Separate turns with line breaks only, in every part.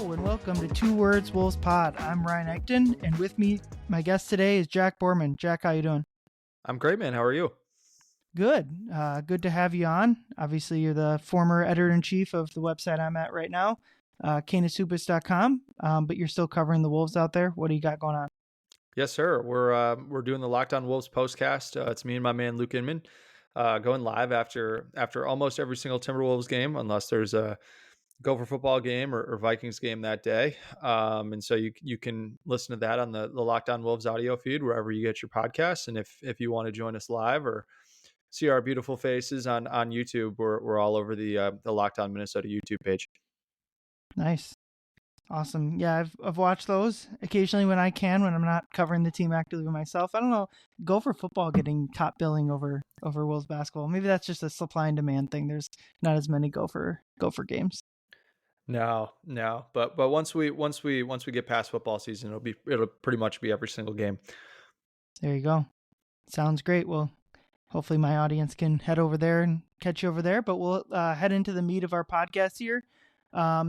Hello and welcome to Two Words Wolves Pod. I'm Ryan Eichten, and with me, my guest today is Jack Borman. Jack, how you doing?
I'm great, man. How are you?
Good. Good to have you on. Obviously, you're the former editor-in-chief of the website I'm at right now, canisupis.com, but you're still covering the Wolves out there. What do you got going on?
Yes, sir. We're doing the Locked On Wolves postcast. It's me and my man Luke Inman going live after almost every single Timberwolves game, unless there's a Gopher football game or Vikings game that day. And so you can listen to that on the Locked On Wolves audio feed wherever you get your podcasts. And if you want to join us live or see our beautiful faces on YouTube, we're all over the Locked On Minnesota YouTube page.
Nice. Awesome. Yeah, I've watched those occasionally when I can, when I'm not covering the team actively myself. I don't know, Gopher football getting top billing over Wolves basketball. Maybe that's just a supply and demand thing. There's not as many Gopher games.
No. But once we get past football season, it'll pretty much be every single game.
There you go. Sounds great. Well, hopefully my audience can head over there and catch you over there. But we'll head into the meat of our podcast here.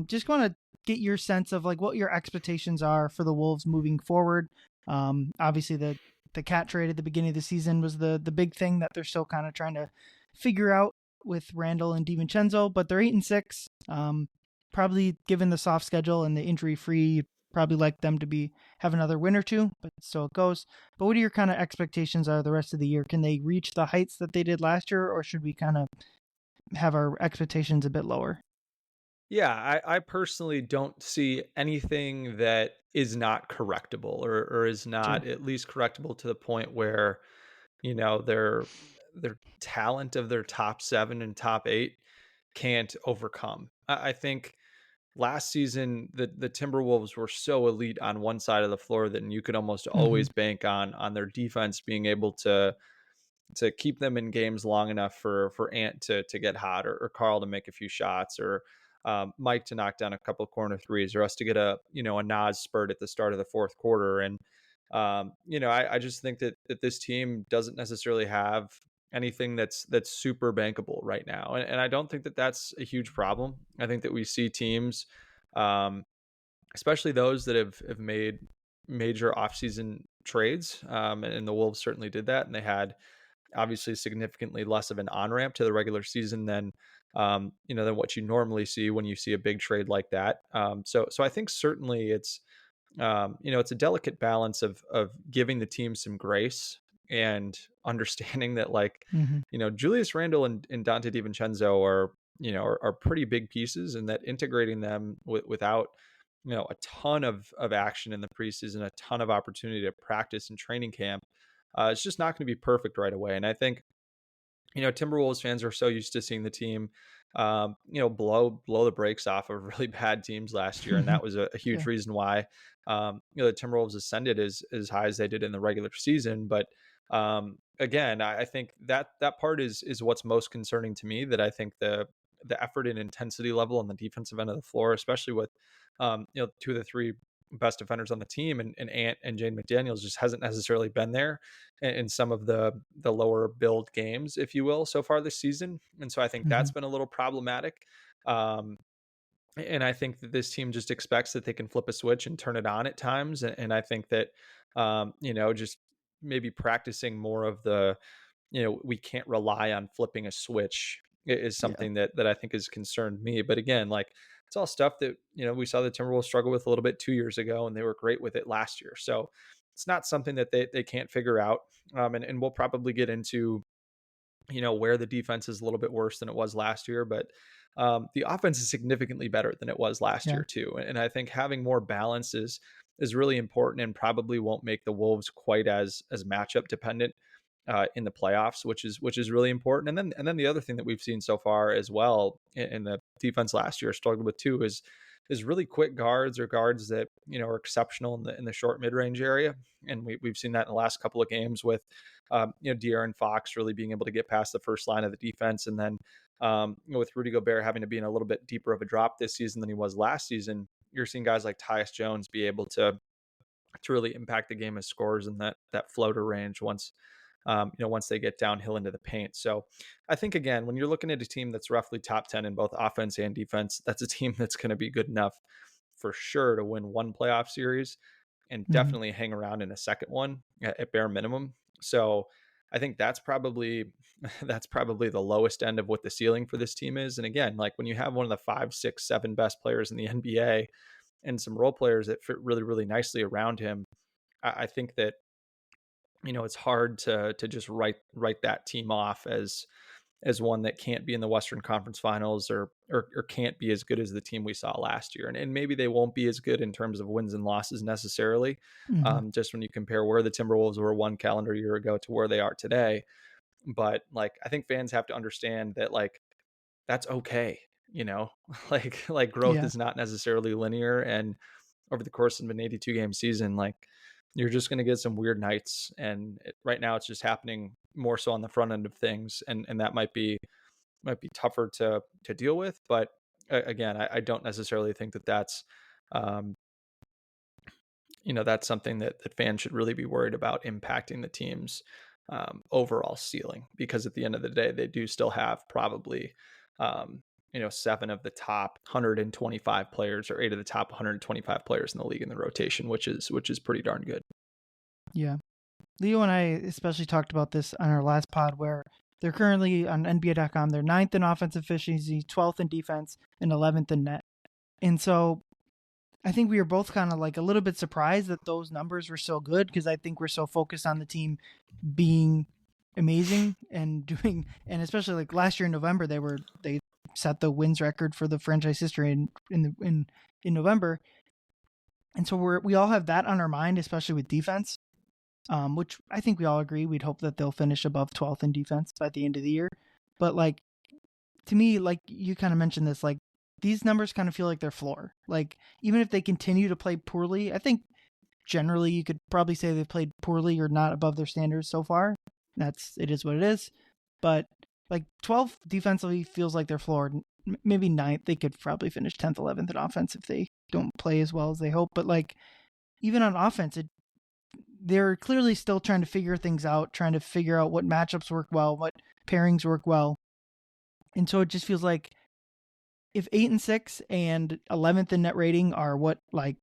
Just want to get your sense of like what your expectations are for the Wolves moving forward. Obviously the cat trade at the beginning of the season was the big thing that they're still kind of trying to figure out with Randle and DiVincenzo, but they're 8-6. Probably given the soft schedule and the injury free, probably like them to have another win or two, but still it goes. But what are your kind of expectations are the rest of the year? Can they reach the heights that they did last year, or should we kind of have our expectations a bit lower?
Yeah, I personally don't see anything that is not correctable or is not at least correctable to the point where, their talent of their top 7 and top 8 can't overcome. I think last season the Timberwolves were so elite on one side of the floor that you could almost always bank on their defense being able to keep them in games long enough for Ant to get hot or Carl to make a few shots or Mike to knock down a couple of corner threes or us to get a Nas spurt at the start of the fourth quarter. And I just think that this team doesn't necessarily have anything that's super bankable right now, and I don't think that that's a huge problem. I think that we see teams, especially those that have made major offseason trades, and the Wolves certainly did that, and they had obviously significantly less of an on-ramp to the regular season than than what you normally see when you see a big trade like that. So I think certainly it's it's a delicate balance of giving the team some grace and understanding that Julius Randle and Dante DiVincenzo are pretty big pieces, and that integrating them without a ton of action in the preseason, a ton of opportunity to practice in training camp, it's just not going to be perfect right away. And I think Timberwolves fans are so used to seeing the team blow the brakes off of really bad teams last year, and that was a huge reason why the Timberwolves ascended as high as they did in the regular season. But again, I think that part is what's most concerning to me, that I think the effort and intensity level on the defensive end of the floor, especially with 2 of the 3 best defenders on the team and Ant and Jane McDaniels, just hasn't necessarily been there in some of the lower build games, if you will, so far this season. And so I think that's been a little problematic. And I think that this team just expects that they can flip a switch and turn it on at times. And I think that, just maybe practicing more of the, we can't rely on flipping a switch is something that I think has concerned me. But again, it's all stuff that, we saw the Timberwolves struggle with a little bit 2 years ago, and they were great with it last year. So it's not something that they can't figure out. And we'll probably get into, where the defense is a little bit worse than it was last year, but the offense is significantly better than it was last year too. And I think having more balance is really important, and probably won't make the Wolves quite as matchup dependent in the playoffs, which is really important. And then the other thing that we've seen so far as well in the defense last year struggled with too is really quick guards, or guards that are exceptional in the short mid-range area. And we've seen that in the last couple of games with De'Aaron Fox really being able to get past the first line of the defense, and then with Rudy Gobert having to be in a little bit deeper of a drop this season than he was last season. You're seeing guys like Tyus Jones be able to really impact the game as scorers in that floater range once they get downhill into the paint. So I think, again, when you're looking at a team that's roughly top 10 in both offense and defense, that's a team that's going to be good enough for sure to win one playoff series and
Mm-hmm.
definitely hang around in a second one at bare minimum. So I think that's probably that's probably the lowest end of what the ceiling for this team is. And again, like when you have one of the 5, 6, 7 best players in the NBA and some role players that fit really, really nicely around him, I think that it's hard to just write that team off as one that can't be in the Western Conference Finals or can't be as good as the team we saw last year. And maybe they won't be as good in terms of wins and losses necessarily.
Mm-hmm.
Just when you compare where the Timberwolves were one calendar year ago to where they are today. But like I think fans have to understand that like that's okay, you know, like growth
Yeah.
is not necessarily linear. And over the course of an 82 game season, like you're just going to get some weird nights. And right now it's just happening more so on the front end of things. And that might be tougher to deal with. But again, I don't necessarily think that um, that's something that fans should really be worried about impacting the team's overall ceiling, because at the end of the day, they do still have probably, 7 of the top 125 players or 8 of the top 125 players in the league in the rotation, which is pretty darn good.
Yeah. Leo and I especially talked about this on our last pod where they're currently on NBA.com. They're 9th in offensive efficiency, 12th in defense, and 11th in net. And so I think we were both kind of like a little bit surprised that those numbers were so good because I think we're so focused on the team being amazing and doing, and especially like last year in November, they set the wins record for the franchise history in November. And so we all have that on our mind, especially with defense. Which I think we all agree we'd hope that they'll finish above 12th in defense by the end of the year. But like to me, like you kind of mentioned this, like these numbers kind of feel like their floor. Like even if they continue to play poorly, I think generally you could probably say they've played poorly or not above their standards so far. It is what it is. But like 12th defensively feels like their floor. Maybe 9th, they could probably finish 10th, 11th in offense if they don't play as well as they hope. But like even on offense, they're clearly still trying to figure things out, trying to figure out what matchups work well, what pairings work well. And so it just feels like if 8 and 6 and 11th in net rating are what like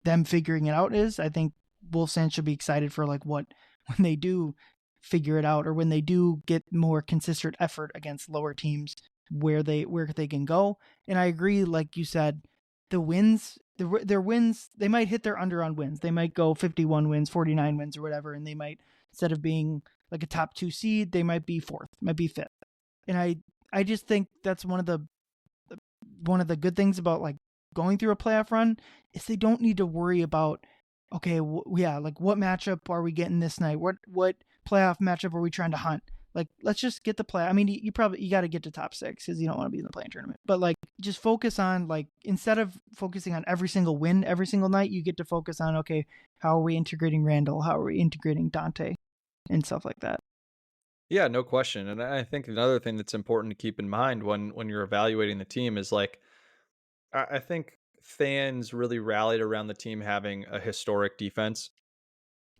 them figuring it out is, I think Wolves fans should be excited for like what when they do figure it out or when they do get more consistent effort against lower teams where they can go. And I agree, like you said, the wins, their wins, they might hit their under on wins. They might go 51 wins, 49 wins, or whatever, and they might, instead of being like a top 2 seed, they might be 4th, might be 5th. And I just think that's one of the good things about like going through a playoff run is they don't need to worry about okay, like what matchup are we getting this night? What playoff matchup are we trying to hunt? Like, let's just get the play. I mean, you got to get to top 6 because you don't want to be in the play-in tournament. But like, just focus on like instead of focusing on every single win every single night, you get to focus on okay, how are we integrating Randall? How are we integrating Dante, and stuff like that.
Yeah, no question. And I think another thing that's important to keep in mind when you're evaluating the team is like I think fans really rallied around the team having a historic defense.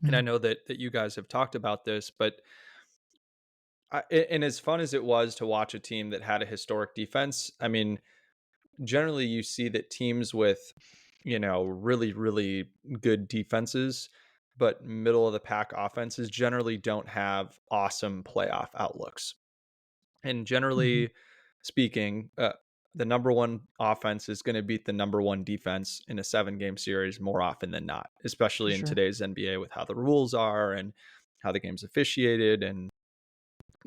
And I
Mm-hmm.
know that you guys have talked about this, but and as fun as it was to watch a team that had a historic defense, I mean, generally you see that teams with, really, really good defenses, but middle of the pack offenses generally don't have awesome playoff outlooks. And
Mm-hmm.
generally speaking, the number one offense is going to beat the number one defense in a 7 game series more often than not,
For
especially in
sure.
today's NBA with how the rules are and how the game's officiated and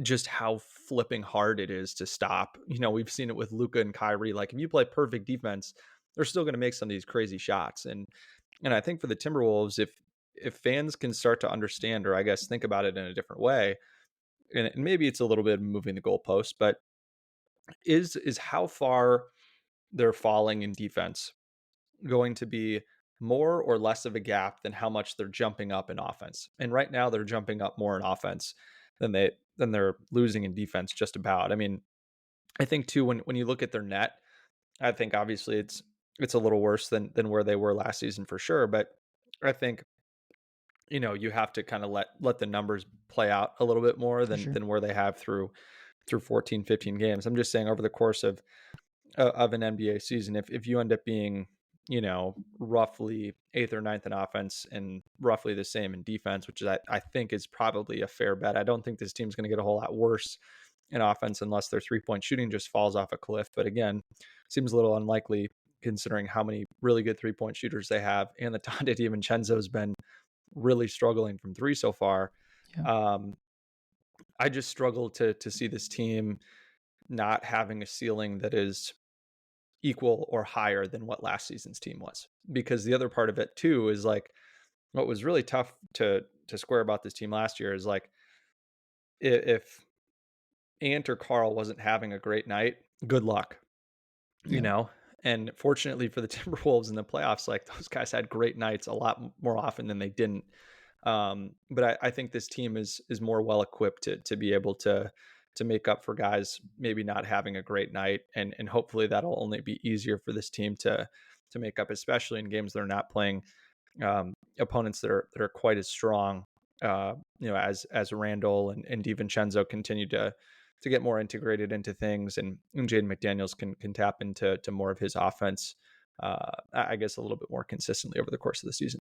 just how flipping hard it is to stop. We've seen it with Luka and Kyrie. Like if you play perfect defense, they're still going to make some of these crazy shots. And I think for the Timberwolves, if fans can start to understand, or I guess think about it in a different way, and maybe it's a little bit moving the goalpost, but is how far they're falling in defense going to be more or less of a gap than how much they're jumping up in offense? And right now they're jumping up more in offense than they're losing in defense just about. I mean, I think too when you look at their net, I think obviously it's a little worse than where they were last season for sure, but I think you have to kind of let the numbers play out a little bit more
For sure.
than where they have through 14, 15 games. I'm just saying over the course of an NBA season, if you end up being roughly eighth or ninth in offense and roughly the same in defense, which is I think is probably a fair bet. I don't think this team's going to get a whole lot worse in offense unless their 3-point shooting just falls off a cliff. But again, seems a little unlikely considering how many really good 3-point shooters they have, and the Donte DiVincenzo has been really struggling from three so far.
Yeah.
I just struggle to see this team not having a ceiling that is equal or higher than what last season's team was. Because the other part of it too is like what was really tough to square about this team last year is like if Ant or Carl wasn't having a great night, good luck, you
Yeah.
know. And fortunately for the Timberwolves in the playoffs, like those guys had great nights a lot more often than they didn't. But I think this team is more well equipped to be able to make up for guys maybe not having a great night, and hopefully that'll only be easier for this team to make up, especially in games that are not playing opponents that are quite as strong. As Randall and DiVincenzo continue to get more integrated into things, and Jaden McDaniels can tap into more of his offense, I guess a little bit more consistently over the course of the season.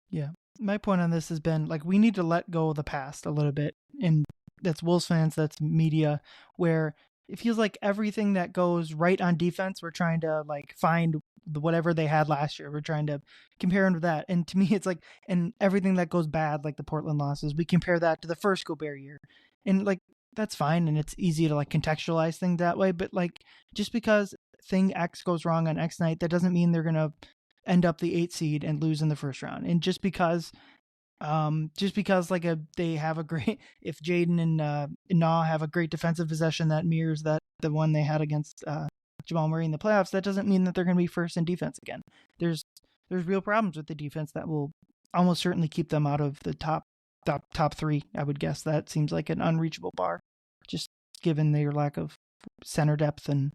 Yeah. My point on this has been like we need to let go of the past a little bit. And that's Wolves fans, that's media, where it feels like everything that goes right on defense, we're trying to like find whatever they had last year. We're trying to compare them to that. And to me, it's like, and everything that goes bad, like the Portland losses, we compare that to the first Gobert year. And like, that's fine. And it's easy to like contextualize things that way. But like, just because thing X goes wrong on X night, that doesn't mean they're going to end up the 8th seed and lose in the first round. And just because like they have a great, if Jaden and Nah have a great defensive possession that mirrors that the one they had against Jamal Murray in the playoffs, that doesn't mean that they're going to be first in defense again. There's real problems with the defense that will almost certainly keep them out of the top 3. I would guess that seems like an unreachable bar, just given their lack of center depth and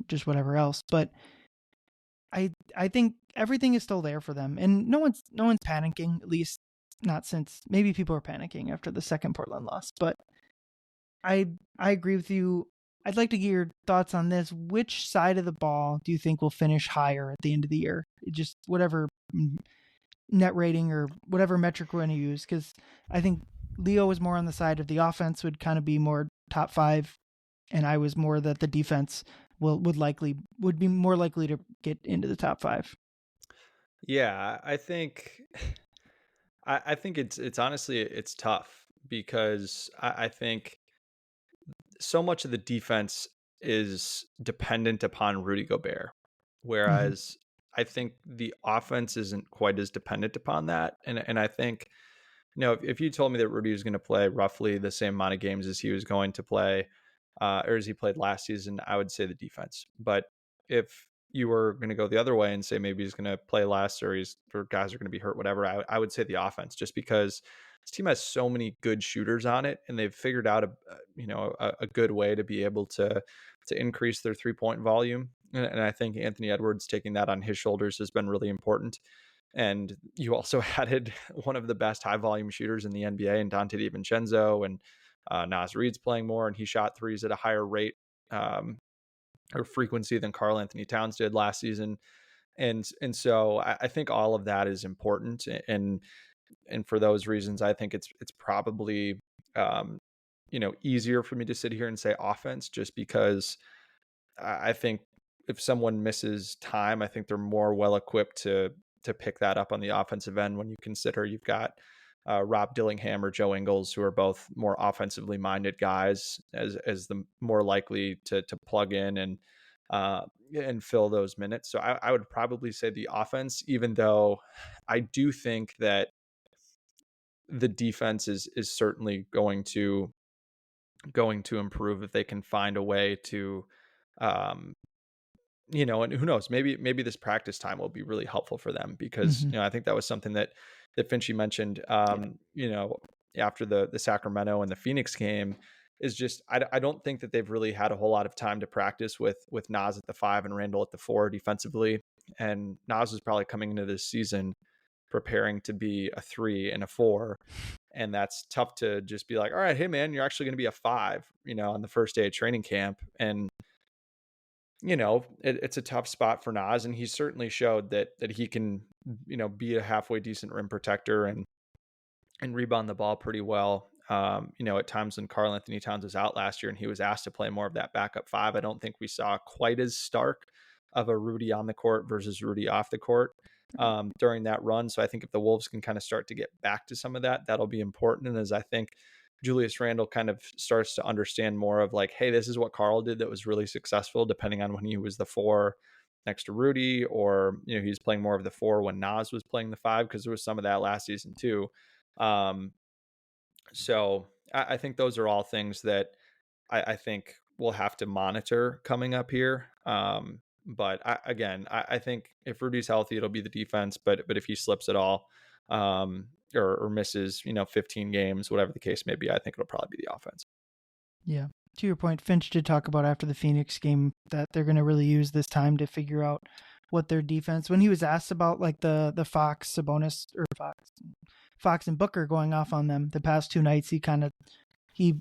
just whatever else. But I think everything is still there for them, and no one's panicking, at least not since maybe people are panicking after the second Portland loss. But I agree with you. I'd like to get your thoughts on this. Which side of the ball do you think will finish higher at the end of the year? Just whatever net rating or whatever metric we're going to use, because I think Leo was more on the side of the offense would kind of be more top 5, and I was more that the defense would be more likely to get into the top 5.
Yeah, I think it's honestly it's tough because I think so much of the defense is dependent upon Rudy Gobert,
Mm-hmm.
whereas I think the offense isn't quite as dependent upon that. And I think, if you told me that Rudy was going to play roughly the same amount of games as he was going to play, or as he played last season, I would say the defense. But if you were going to go the other way and say maybe he's going to play less, or guys are going to be hurt, whatever, I would say the offense, just because this team has so many good shooters on it, and they've figured out a good way to be able to increase their 3-point volume. And I think Anthony Edwards taking that on his shoulders has been really important. And you also added one of the best high volume shooters in the NBA in Donte DiVincenzo, and Naz Reid's playing more, and he shot threes at a higher rate or frequency than Karl Anthony Towns did last season. And so I think all of that is important. And for those reasons, I think it's probably easier for me to sit here and say offense, just because I think if someone misses time, I think they're more well equipped to pick that up on the offensive end when you consider you've got Rob Dillingham or Joe Ingles, who are both more offensively minded guys, as the more likely to plug in and fill those minutes. So I would probably say the offense, even though I do think that the defense is certainly going to improve if they can find a way to um, and who knows, maybe this practice time will be really helpful for them, because
Mm-hmm.
I think that was something that Finchie mentioned
Yeah.
after the Sacramento and the Phoenix game, is just I don't think that they've really had a whole lot of time to practice with Naz at the 5 and Randall at the 4 defensively. And Naz was probably coming into this season preparing to be a 3 and a 4, and that's tough to just be like, all right, hey man, you're actually going to be a 5 on the first day of training camp. And it's a tough spot for Nas, and he certainly showed that he can, be a halfway decent rim protector and rebound the ball pretty well. At times when Karl Anthony Towns was out last year and he was asked to play more of that backup five, I don't think we saw quite as stark of a Rudy on the court versus Rudy off the court during that run. So I think if the Wolves can kind of start to get back to some of that, that'll be important. And as I think Julius Randle kind of starts to understand more of like, hey, this is what Karl did that was really successful, depending on when he was the four next to Rudy, or he's playing more of the four when Nas was playing the five, because there was some of that last season too. Um, so I think those are all things that I think we'll have to monitor coming up here. But I think if Rudy's healthy, it'll be the defense. But if he slips at all, or misses, 15 games, whatever the case may be, I think it'll probably be the offense.
Yeah. To your point, Finch did talk about after the Phoenix game that they're going to really use this time to figure out what their defense. When he was asked about like the Fox, Sabonis, or Fox and Booker going off on them the past two nights, he kind of he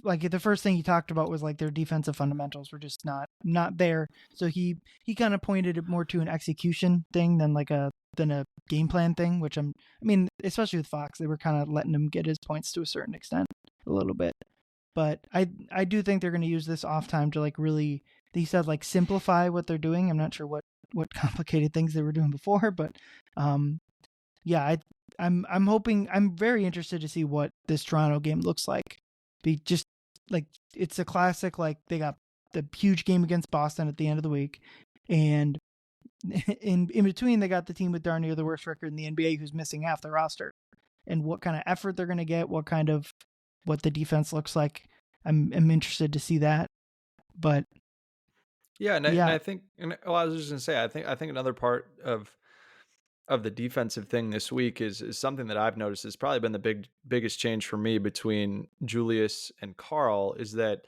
like the first thing he talked about was like their defensive fundamentals were just not there. So he kind of pointed it more to an execution thing than a game plan thing, which I mean, especially with Fox, they were kind of letting him get his points to a certain extent a little bit. But I do think they're going to use this off time to like really, he said, like simplify what they're doing. I'm not sure what complicated things they were doing before, but yeah, I'm hoping, I'm very interested to see what this Toronto game looks like. Be just like, it's a classic, like they got the huge game against Boston at the end of the week, and in between they got the team with darn near the worst record in the NBA who's missing half the roster, and what kind of effort they're going to get, what the defense looks like. I'm interested to see that. But
yeah, and I think, I was just gonna say, I think another part of the defensive thing this week is something that I've noticed has probably been the biggest change for me between Julius and Karl, is that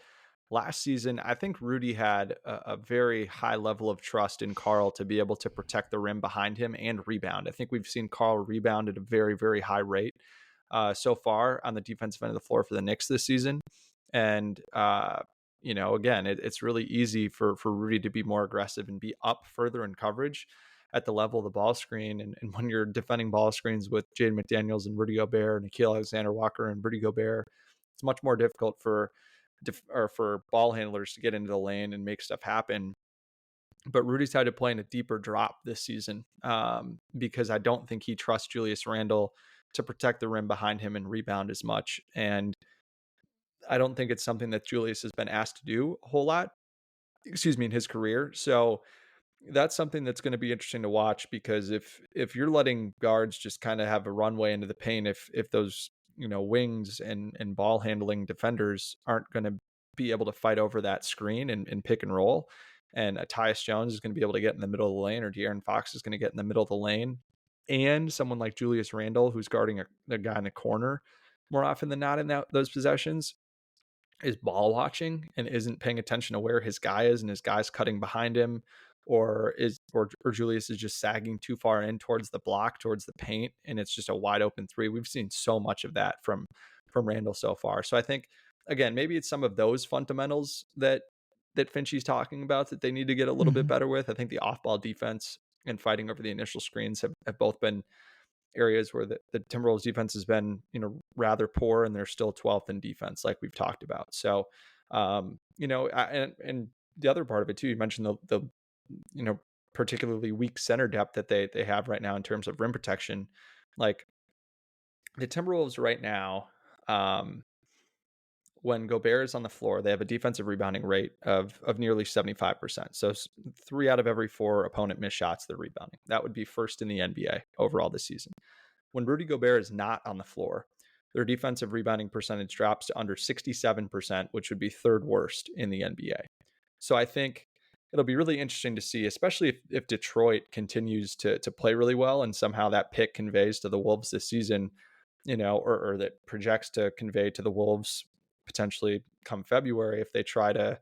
last season I think Rudy had a very high level of trust in Karl to be able to protect the rim behind him and rebound. I think we've seen Karl rebound at a very, very high rate so far on the defensive end of the floor for the Knicks this season. And again, it's really easy for Rudy to be more aggressive and be up further in coverage at the level of the ball screen. And when you're defending ball screens with Jaden McDaniels and Rudy Gobert, Nickeil Alexander-Walker and Rudy Gobert, it's much more difficult for ball handlers to get into the lane and make stuff happen. But Rudy's had to play in a deeper drop this season because I don't think he trusts Julius Randle to protect the rim behind him and rebound as much. And I don't think it's something that Julius has been asked to do a whole lot, in his career. So that's something that's going to be interesting to watch, because if you're letting guards just kind of have a runway into the paint, if those wings and ball handling defenders aren't going to be able to fight over that screen and pick and roll, and Tyus Jones is going to be able to get in the middle of the lane, or De'Aaron Fox is going to get in the middle of the lane, and someone like Julius Randle, who's guarding a guy in the corner more often than not in those possessions, is ball watching and isn't paying attention to where his guy is, and his guy's cutting behind him, or Julius is just sagging too far in towards the block, towards the paint, and it's just a wide open three. We've seen so much of that from Randle so far. So I think, again, maybe it's some of those fundamentals that Finchie's talking about that they need to get a little bit better with. I think the off-ball defense and fighting over the initial screens have both been areas where the Timberwolves defense has been, rather poor, and they're still 12th in defense, like we've talked about. So, and the other part of it too, you mentioned the particularly weak center depth that they have right now in terms of rim protection. Like the Timberwolves right now, when Gobert is on the floor, they have a defensive rebounding rate of nearly 75%. So 3 out of every 4 opponent missed shots, they're rebounding. That would be first in the NBA overall this season. When Rudy Gobert is not on the floor, their defensive rebounding percentage drops to under 67%, which would be third worst in the NBA. So I think it'll be really interesting to see, especially if Detroit continues to play really well, and somehow that pick conveys to the Wolves this season, or that projects to convey to the Wolves potentially come February, if they try to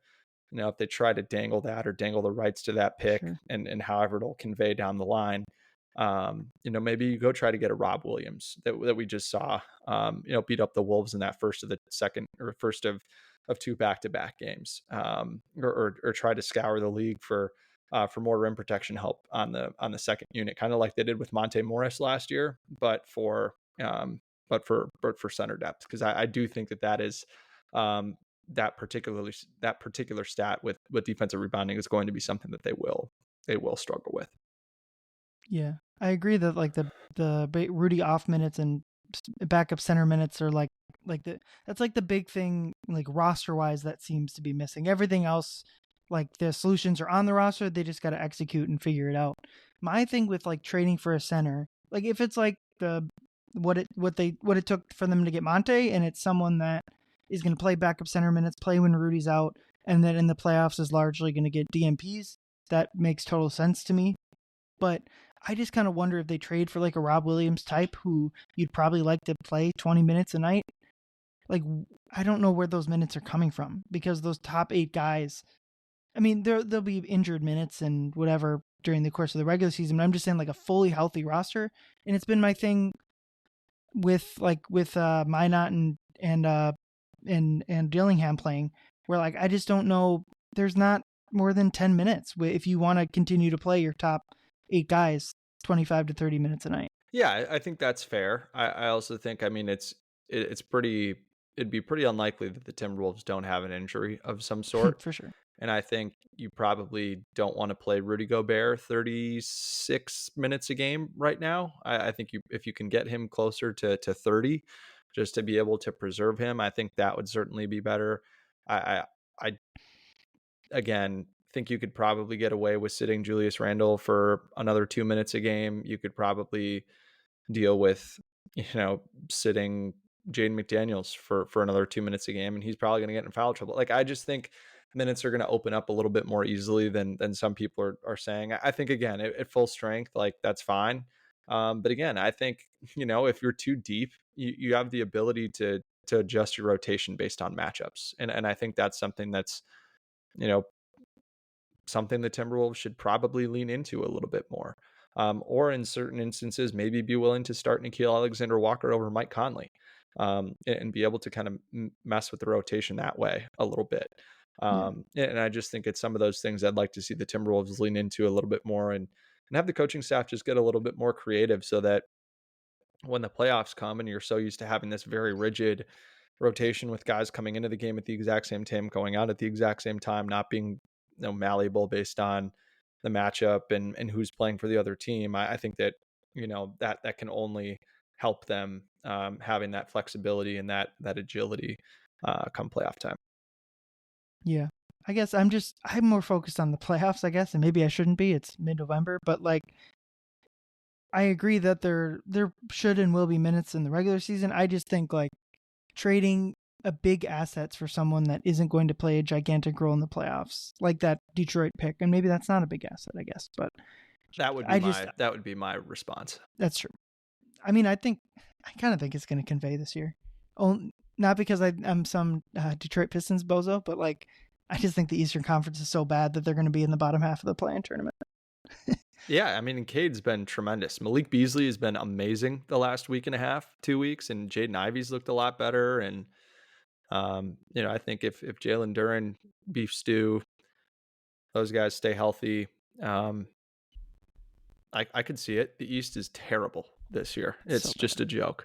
dangle that, or dangle the rights to that pick, sure, and however it'll convey down the line. Maybe you go try to get a Rob Williams that we just saw, beat up the Wolves in that first of two back-to-back games, or try to scour the league for more rim protection help on the second unit, kind of like they did with Monte Morris last year, but for center depth, because I do think that is that particular stat with defensive rebounding is going to be something that they will struggle with.
Yeah, I agree that like the Rudy off minutes and backup center minutes are that's like the big thing, like roster wise, that seems to be missing. Everything else, like the solutions are on the roster, they just got to execute and figure it out. My thing with like trading for a center, like if it's like what it took for them to get Monte, and it's someone that is going to play backup center minutes, play when Rudy's out, and then in the playoffs is largely going to get DMPs. That makes total sense to me. But I just kind of wonder if they trade for like a Rob Williams type who you'd probably like to play 20 minutes a night. Like, I don't know where those minutes are coming from, because those top 8 guys, I mean, there'll be injured minutes and whatever during the course of the regular season. But I'm just saying, like, a fully healthy roster. And it's been my thing with Minot and Dillingham playing, where like I just don't know. There's not more than 10 minutes if you want to continue to play your top 8 guys 25 to 30 minutes a night.
Yeah, I think that's fair. I also think, I mean, it'd be pretty unlikely that the Timberwolves don't have an injury of some sort.
For sure.
And I think you probably don't want to play Rudy Gobert 36 minutes a game right now. I think if you can get him closer to 30, just to be able to preserve him, I think that would certainly be better. I again think you could probably get away with sitting Julius Randle for another 2 minutes a game. You could probably deal with, sitting Jaden McDaniels for another 2 minutes a game, and he's probably going to get in foul trouble. Like, I just think minutes are going to open up a little bit more easily than some people are saying. I think, again, at full strength, like, that's fine. But again, I think, if you're too deep, you have the ability to adjust your rotation based on matchups. And I think that's something that's, something the Timberwolves should probably lean into a little bit more. Or in certain instances, maybe be willing to start Nickeil Alexander-Walker over Mike Conley, and be able to kind of mess with the rotation that way a little bit. And I just think it's some of those things I'd like to see the Timberwolves lean into a little bit more, and have the coaching staff just get a little bit more creative, so that when the playoffs come and you're so used to having this very rigid rotation with guys coming into the game at the exact same time, going out at the exact same time, not being malleable based on the matchup and who's playing for the other team. I think that that can only help them, having that flexibility and that agility come playoff time.
Yeah, I guess I'm more focused on the playoffs, I guess, and maybe I shouldn't be. It's mid-November, but like I agree that there should and will be minutes in the regular season. I just think like trading a big assets for someone that isn't going to play a gigantic role in the playoffs, like that Detroit pick, and maybe that's not a big asset, I guess, but
that would be my response.
That's true. I mean, I kind of think it's going to convey this year. Oh, not because I'm some Detroit Pistons bozo, but like I just think the Eastern Conference is so bad that they're going to be in the bottom half of the play-in tournament.
Yeah, I mean, Cade's been tremendous. Malik Beasley has been amazing the last week and a half, 2 weeks, and Jaden Ivey's looked a lot better. And I think if Jalen Duren, Beef Stew, those guys stay healthy, I could see it. The East is terrible this year. It's so just a joke.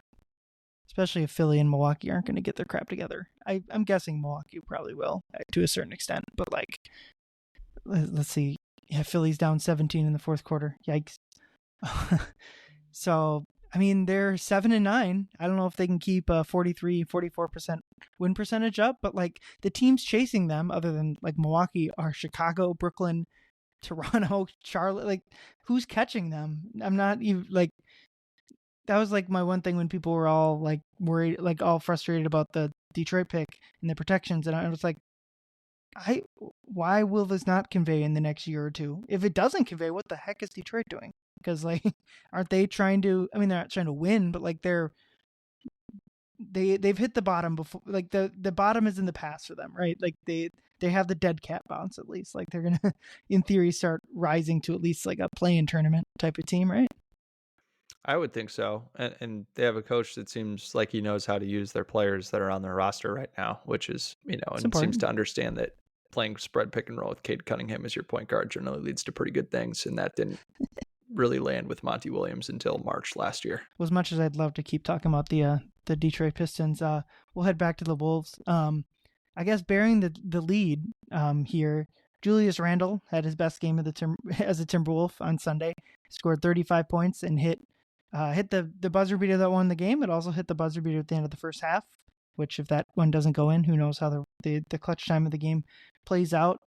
Especially if Philly and Milwaukee aren't going to get their crap together. I'm guessing Milwaukee probably will to a certain extent, but like, let's see. Yeah, Philly's down 17 in the fourth quarter. Yikes. So, I mean, they're 7-9. I don't know if they can keep a 44% win percentage up, but like the teams chasing them, other than like Milwaukee, are Chicago, Brooklyn, Toronto, Charlotte. Like, who's catching them? I'm not even like, that was like my one thing when people were all like worried, like all frustrated about the Detroit pick and the protections. And I was like, why will this not convey in the next year or two? If it doesn't convey, what the heck is Detroit doing? Because like, aren't they trying to? I mean, they're not trying to win, but like they've hit the bottom before. Like the bottom is in the past for them, right? Like they have the dead cat bounce at least. Like they're gonna, in theory, start rising to at least like a play-in tournament type of team, right?
I would think so. And they have a coach that seems like he knows how to use their players that are on their roster right now, which is,
It's
and seems
important.
to understand that playing spread pick and roll with Cade Cunningham as your point guard generally leads to pretty good things. And that didn't really land with Monty Williams until March last year.
Well, as much as I'd love to keep talking about the Detroit Pistons, we'll head back to the Wolves. I guess bearing the lead here, Julius Randle had his best game of as a Timberwolf on Sunday. Scored 35 points and hit the buzzer beater that won the game. It also hit the buzzer beater at the end of the first half, which if that one doesn't go in, who knows how the clutch time of the game plays out.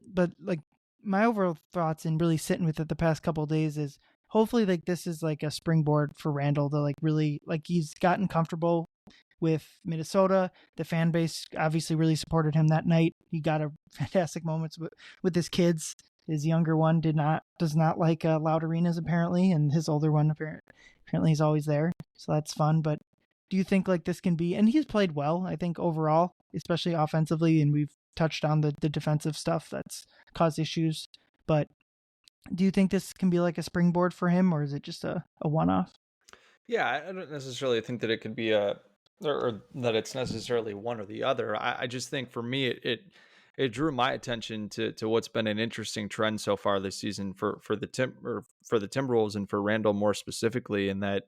But like my overall thoughts and really sitting with it the past couple of days is hopefully like this is like a springboard for Randle to like really like he's gotten comfortable with Minnesota. The fan base obviously really supported him that night. He got a fantastic moments with his kids. His younger one does not like loud arenas apparently, and his older one apparently is always there. So that's fun. But do you think like this can be? And he's played well, I think overall, especially offensively, and we've touched on the defensive stuff that's caused issues. But do you think this can be like a springboard for him, or is it just a one-off?
Yeah, I don't necessarily think that it could be or that it's necessarily one or the other. I just think for me, it drew my attention to what's been an interesting trend so far this season for the Timberwolves and for Randall more specifically, in that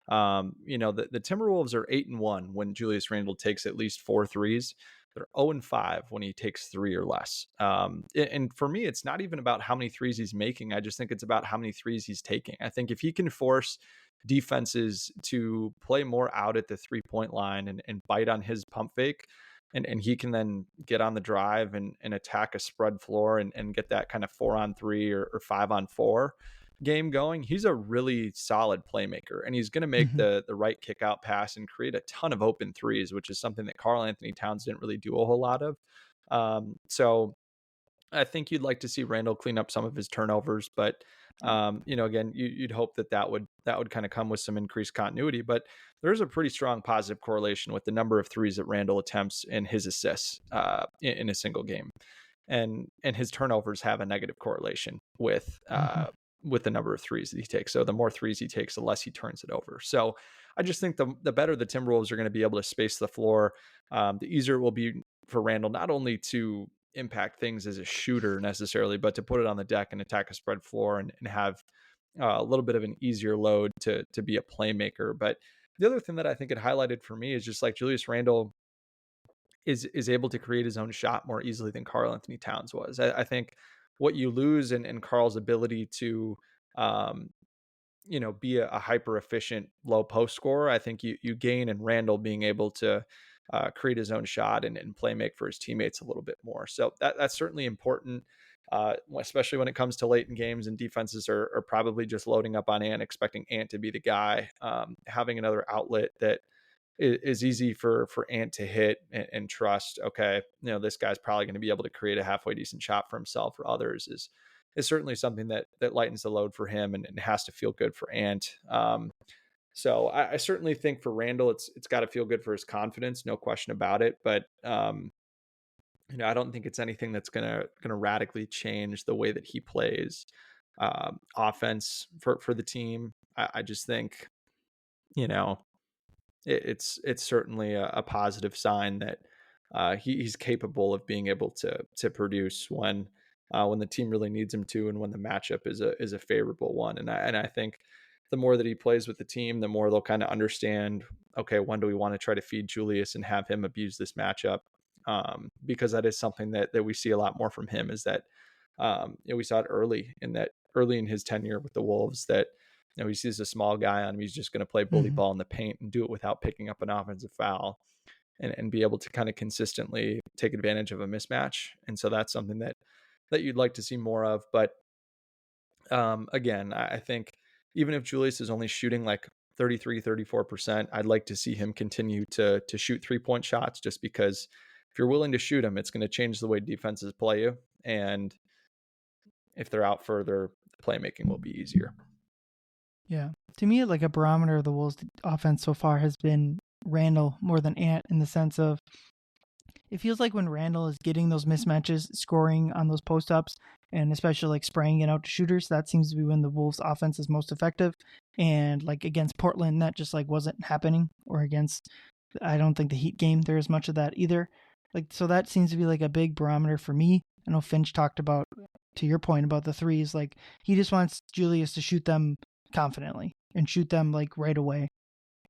the Timberwolves are 8-1 when Julius Randle takes at least 4 threes. They're 0-5 when he takes 3 or less. And for me, it's not even about how many threes he's making. I just think it's about how many threes he's taking. I think if he can force defenses to play more out at the 3-point line and bite on his pump fake, and he can then get on the drive and attack a spread floor and get that kind of 4-on-3 or 5-on-4 game going. He's a really solid playmaker, and he's going to make
Mm-hmm.
the right kick out pass and create a ton of open threes, which is something that Karl Anthony Towns didn't really do a whole lot of. So I think you'd like to see Randall clean up some of his turnovers, but again, you'd hope that would kind of come with some increased continuity. But there's a pretty strong positive correlation with the number of threes that Randall attempts and his assists in a single game, and his turnovers have a negative correlation
Mm-hmm.
with the number of threes that he takes. So the more threes he takes, the less he turns it over. So I just think the better the Timberwolves are going to be able to space the floor, the easier it will be for Randall not only to impact things as a shooter necessarily, but to put it on the deck and attack a spread floor and have a little bit of an easier load to be a playmaker. But the other thing that I think it highlighted for me is just like Julius Randle is able to create his own shot more easily than Karl Anthony Towns was. I think what you lose in Karl's ability to um, be a hyper efficient low post scorer, I think you gain in Randall being able to create his own shot and play make for his teammates a little bit more. So that's certainly important, especially when it comes to late in games and defenses are probably just loading up on Ant, expecting Ant to be the guy. Having another outlet that is easy for Ant to hit and trust. Okay, this guy's probably going to be able to create a halfway decent shot for himself or others is certainly something that lightens the load for him and has to feel good for Ant. So I certainly think for Randall, it's got to feel good for his confidence, no question about it. But I don't think it's anything that's gonna radically change the way that he plays offense for the team. I just think you know it's certainly a positive sign that he's capable of being able to produce when the team really needs him to, and when the matchup is a favorable one. And I think the more that he plays with the team, the more they'll kind of understand. Okay, when do we want to try to feed Julius and have him abuse this matchup? Because that is something that we see a lot more from him. Is that we saw it early in his tenure with the Wolves that he sees a small guy on him. He's just going to play bully
Mm-hmm.
ball in the paint and do it without picking up an offensive foul and be able to kind of consistently take advantage of a mismatch. And so that's something that you'd like to see more of. But again, I think even if Julius is only shooting like 33-34%, I'd like to see him continue to shoot 3-point shots, just because if you're willing to shoot them, it's going to change the way defenses play you. And if they're out further, playmaking will be easier.
Yeah. To me, like a barometer of the Wolves' offense so far has been Randall more than Ant in the sense of it feels like when Randle is getting those mismatches, scoring on those post-ups, and especially like spraying it out to shooters, that seems to be when the Wolves offense is most effective. And like against Portland, that just like wasn't happening. Or against, I don't think the Heat game, there is much of that either. Like, so that seems to be like a big barometer for me. I know Finch talked about, to your point about the threes, like he just wants Julius to shoot them confidently and shoot them like right away.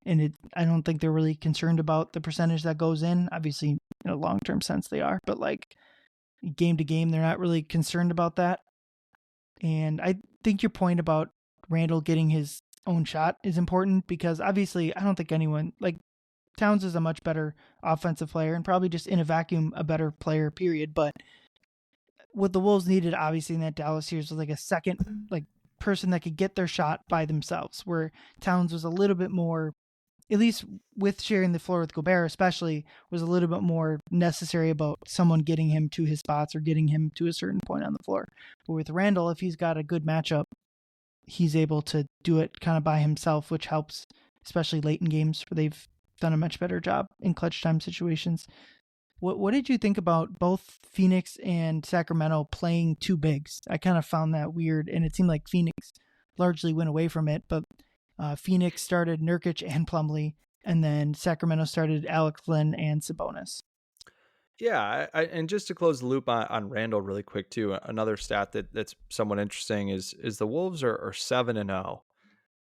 And I don't think they're really concerned about the percentage that goes in. Obviously, in a long-term sense, they are, but like game to game, they're not really concerned about that. And I think your point about Randle getting his own shot is important because obviously, I don't think anyone like Towns is a much better offensive player and probably just in a vacuum a better player. Period. But what the Wolves needed, obviously, in that Dallas series was like a second like person that could get their shot by themselves. Where Towns was a little bit more, at least with sharing the floor with Gobert especially, was a little bit more necessary about someone getting him to his spots or getting him to a certain point on the floor. But with Randle, if he's got a good matchup, he's able to do it kind of by himself, which helps, especially late in games where they've done a much better job in clutch time situations. What did you think about both Phoenix and Sacramento playing two bigs? I kind of found that weird, and it seemed like Phoenix largely went away from it, but Phoenix started Nurkic and Plumlee, and then Sacramento started Alex Len and Sabonis.
Yeah, and just to close the loop on Randall really quick too, another stat that's somewhat interesting is the Wolves are 7-0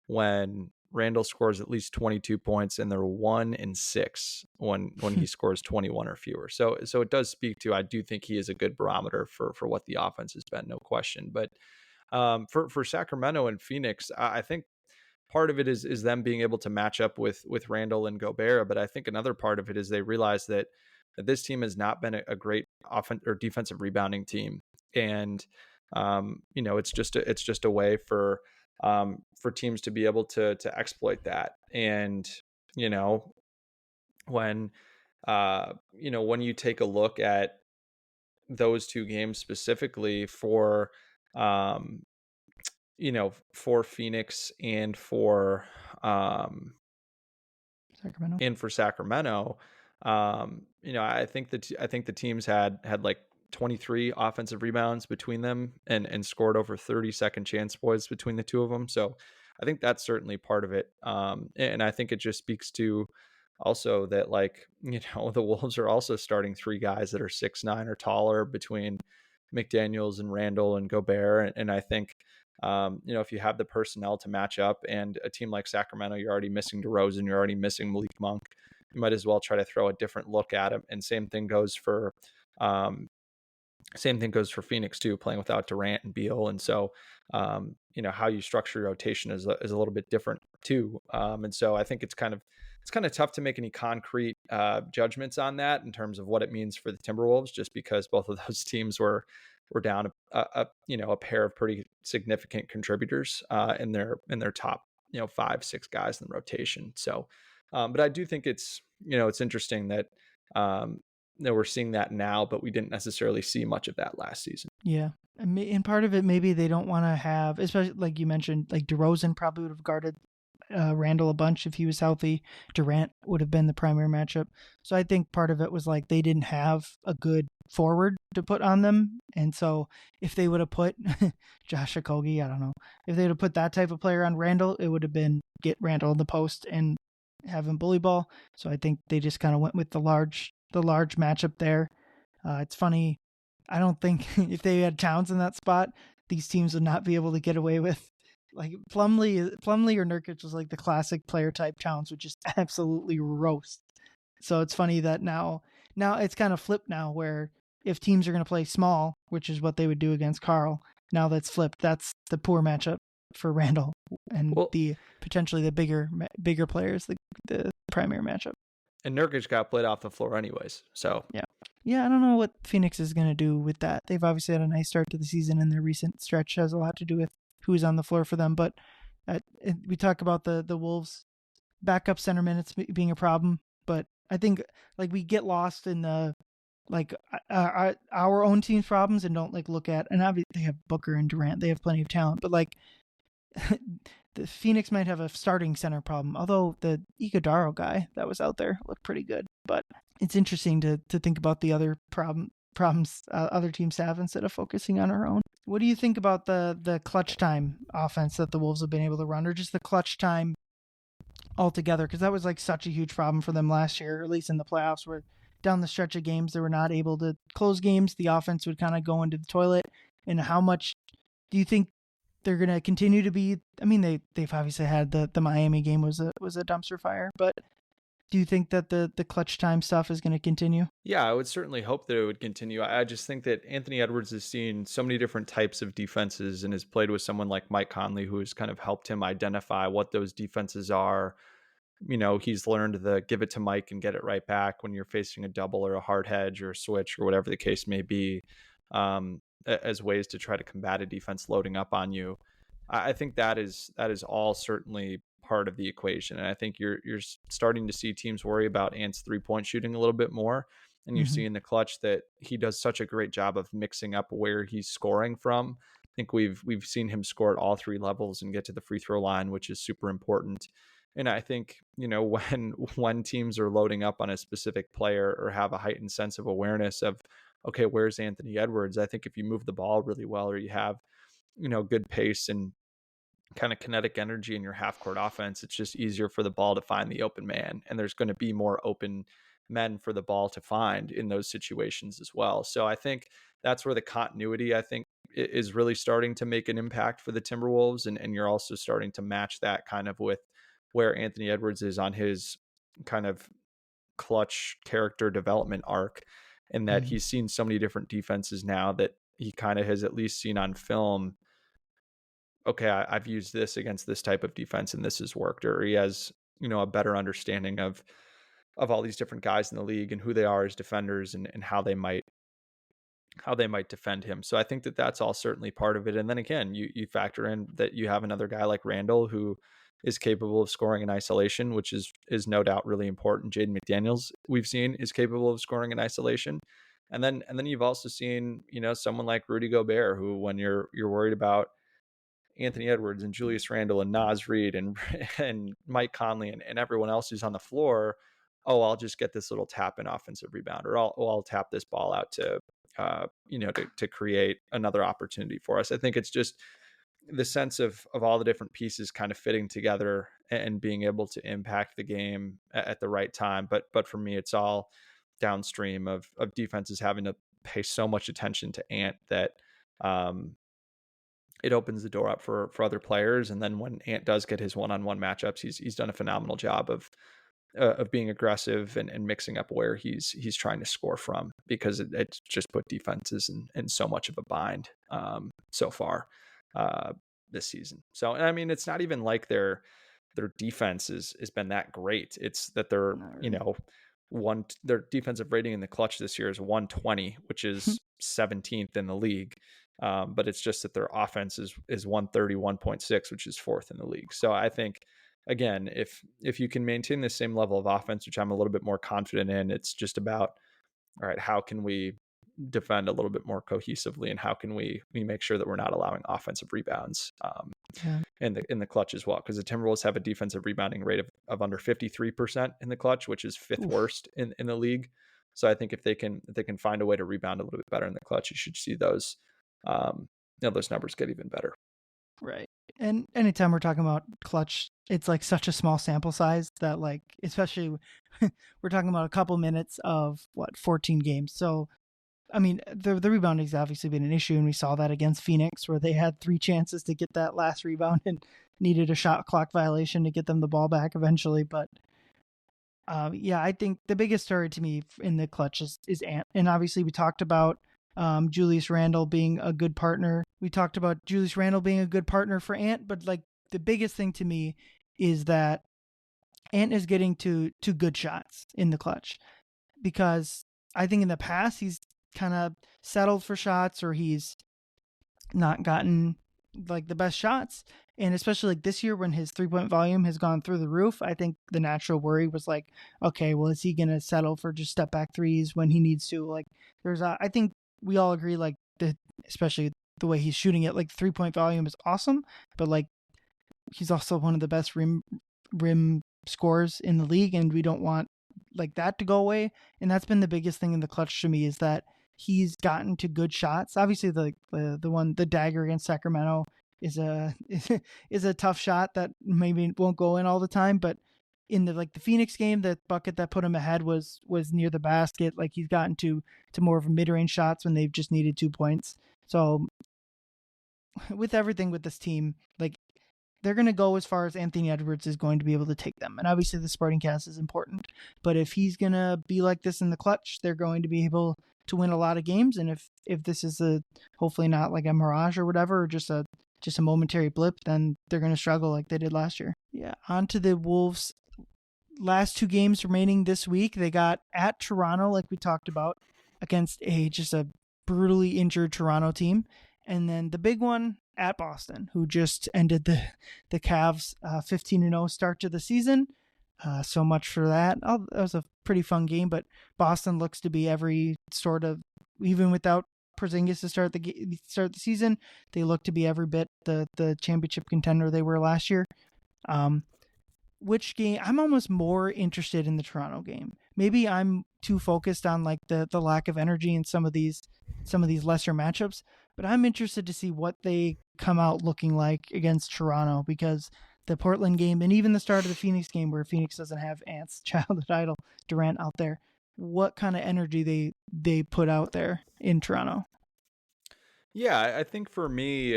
when Randall scores at least 22 points, and they're 1-6 when he scores 21 or fewer. So it does speak to, I do think he is a good barometer for what the offense has been, no question. But for Sacramento and Phoenix, I think part of it is them being able to match up with Randall and Gobert, but I think another part of it is they realize that this team has not been a great offensive or defensive rebounding team, and it's just a way for teams to be able to exploit that. And when when you take a look at those two games specifically for for Phoenix and for Sacramento, I think the teams had like 23 offensive rebounds between them and scored over 30 second chance points between the two of them. So I think that's certainly part of it. And I think it just speaks to also that, like, the Wolves are also starting three guys that are 6'9" or taller between McDaniels and Randall and Gobert. And I think, if you have the personnel to match up, and a team like Sacramento, you're already missing DeRozan, you're already missing Malik Monk, you might as well try to throw a different look at him. And same thing goes for Phoenix too, playing without Durant and Beal. And so, how you structure your rotation is a little bit different too. And so I think it's kind of tough to make any concrete judgments on that in terms of what it means for the Timberwolves, just because both of those teams were down a pair of pretty significant contributors in their top 5-6 guys in the rotation. So, but I do think it's interesting that we're seeing that now, but we didn't necessarily see much of that last season.
Yeah, and part of it maybe they don't want to have, especially like you mentioned, like DeRozan probably would have guarded Randall a bunch if he was healthy. Durant would have been the primary matchup. So I think part of it was like they didn't have a good forward to put on them. And so if they would have put Josh Okogie, I don't know, if they would have put that type of player on Randall, it would have been get Randall in the post and have him bully ball. So I think they just kind of went with the large matchup there. It's funny. I don't think if they had Towns in that spot, these teams would not be able to get away with, like, Plumlee or Nurkic was like the classic player type. Towns would just absolutely roast. So it's funny that now it's kind of flipped now, where if teams are going to play small, which is what they would do against Karl, now that's flipped. That's the poor matchup for Randall, and the potentially the bigger players, the primary matchup.
And Nurkic got played off the floor anyways. So
yeah, I don't know what Phoenix is going to do with that. They've obviously had a nice start to the season, and their recent stretch has a lot to do with who's on the floor for them. But we talk about the Wolves' backup center minutes being a problem, but I think like we get lost in the our own team's problems and don't like look at, and obviously they have Booker and Durant, they have plenty of talent, but like the Phoenix might have a starting center problem. Although the Iguodala guy that was out there looked pretty good, but it's interesting to think about the other problems other teams have instead of focusing on our own. What do you think about the clutch time offense that the Wolves have been able to run, or just the clutch time altogether? Because that was like such a huge problem for them last year, or at least in the playoffs, where down the stretch of games they were not able to close games. The offense would kind of go into the toilet. And how much do you think they're going to continue to be? I mean, they've obviously had the Miami game was a dumpster fire, but do you think that the clutch time stuff is going to continue?
Yeah, I would certainly hope that it would continue. I just think that Anthony Edwards has seen so many different types of defenses and has played with someone like Mike Conley, who has kind of helped him identify what those defenses are. He's learned the give it to Mike and get it right back when you're facing a double or a hard hedge or a switch or whatever the case may be, as ways to try to combat a defense loading up on you. I think that is all certainly part of the equation, and I think you're starting to see teams worry about Ant's 3-point shooting a little bit more, and you see in the clutch that he does such a great job of mixing up where he's scoring from. I think we've seen him score at all three levels and get to the free throw line, which is super important. And I think, when teams are loading up on a specific player or have a heightened sense of awareness of, okay, where's Anthony Edwards? I think if you move the ball really well, or you have, good pace and kind of kinetic energy in your half court offense, it's just easier for the ball to find the open man. And there's going to be more open men for the ball to find in those situations as well. So I think that's where the continuity, I think, is really starting to make an impact for the Timberwolves. And you're also starting to match that kind of with where Anthony Edwards is on his kind of clutch character development arc, and that he's seen so many different defenses now that he kind of has at least seen on film, okay, I've used this against this type of defense and this has worked, or he has, a better understanding of all these different guys in the league and who they are as defenders and how they might defend him. So I think that that's all certainly part of it. And then again, you factor in that you have another guy like Randle who is capable of scoring in isolation, which is no doubt really important. Jaden McDaniels, we've seen, is capable of scoring in isolation. And then you've also seen, someone like Rudy Gobert, who, when you're worried about Anthony Edwards and Julius Randle and Naz Reid and Mike Conley and everyone else who's on the floor, I'll just get this little tap in offensive rebound, or I'll tap this ball out to create another opportunity for us. I think it's just the sense of all the different pieces kind of fitting together and being able to impact the game at the right time. But for me, it's all downstream of defenses having to pay so much attention to Ant that it opens the door up for other players. And then when Ant does get his one-on-one matchups, he's done a phenomenal job of being aggressive and mixing up where he's trying to score from, because it's just put defenses in so much of a bind so far this season. So, I mean, it's not even like their defense has been that great. It's that they're, their defensive rating in the clutch this year is 120, which is 17th in the league. But it's just that their offense is 131.6, which is 4th in the league. So I think, again, if you can maintain the same level of offense, which I'm a little bit more confident in, it's just about, all right, how can we defend a little bit more cohesively, and how can we make sure that we're not allowing offensive rebounds in the clutch as well, because the Timberwolves have a defensive rebounding rate of under 53% in the clutch, which is 5th worst in the league. So I think if they can find a way to rebound a little bit better in the clutch, you should see those those numbers get even better.
Right. And anytime we're talking about clutch, it's like such a small sample size that, like, especially we're talking about a couple minutes of 14 games. So I mean, the rebounding's obviously been an issue, and we saw that against Phoenix, where they had 3 chances to get that last rebound and needed a shot clock violation to get them the ball back eventually. But I think the biggest story to me in the clutch is Ant. And obviously we talked about Julius Randle being a good partner. We talked about Julius Randle being a good partner for Ant, but like the biggest thing to me is that Ant is getting to good shots in the clutch, because I think in the past he's kind of settled for shots, or he's not gotten like the best shots. And especially like this year, when his 3-point volume has gone through the roof, I think the natural worry was like, okay, well, is he going to settle for just step back threes when he needs to? Like, I think we all agree, like, especially the way he's shooting it, like 3-point volume is awesome, but like he's also one of the best rim scorers in the league, and we don't want like that to go away. And that's been the biggest thing in the clutch to me, is that he's gotten to good shots. Obviously, the dagger against Sacramento is a is a tough shot that maybe won't go in all the time, but in the Phoenix game, the bucket that put him ahead was near the basket. Like, he's gotten to more of mid-range shots when they've just needed 2 points. So with everything with this team, like, they're going to go as far as Anthony Edwards is going to be able to take them. And obviously the supporting cast is important, but if he's going to be like this in the clutch, they're going to be able to win a lot of games. And if this is hopefully not like a mirage or whatever, or just a momentary blip, then they're going to struggle like they did last year. Yeah. On to the Wolves' last 2 games remaining this week. They got at Toronto, like we talked about, against just a brutally injured Toronto team. And then the big one at Boston, who just ended the Cavs 15-0 start to the season. So much for that. That was a pretty fun game, but Boston looks to be every sort of, even without Porzingis to start the season, they look to be every bit the championship contender they were last year. Which game? I'm almost more interested in the Toronto game. Maybe I'm too focused on like the lack of energy in some of these lesser matchups, but I'm interested to see what they come out looking like against Toronto, because the Portland game and even the start of the Phoenix game, where Phoenix doesn't have Ant's childhood idol Durant out there, what kind of energy they put out there in Toronto.
Yeah, I think for me,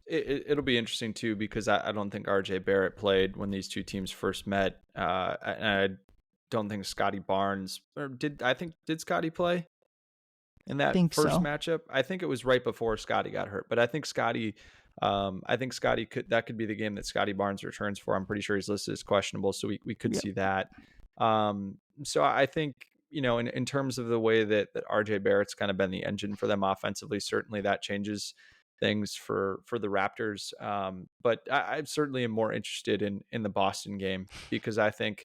it'll be interesting too, because I don't think RJ Barrett played when these two teams first met. And I don't think Scotty Barnes, or did Scotty play in that first matchup? I think it was right before Scotty got hurt, but I think Scotty could be the game that Scotty Barnes returns for. I'm pretty sure he's listed as questionable, so we could see that. So I think, in terms of the way that RJ Barrett's kind of been the engine for them offensively, certainly that changes things for the Raptors. But I certainly am more interested in the Boston game, because I think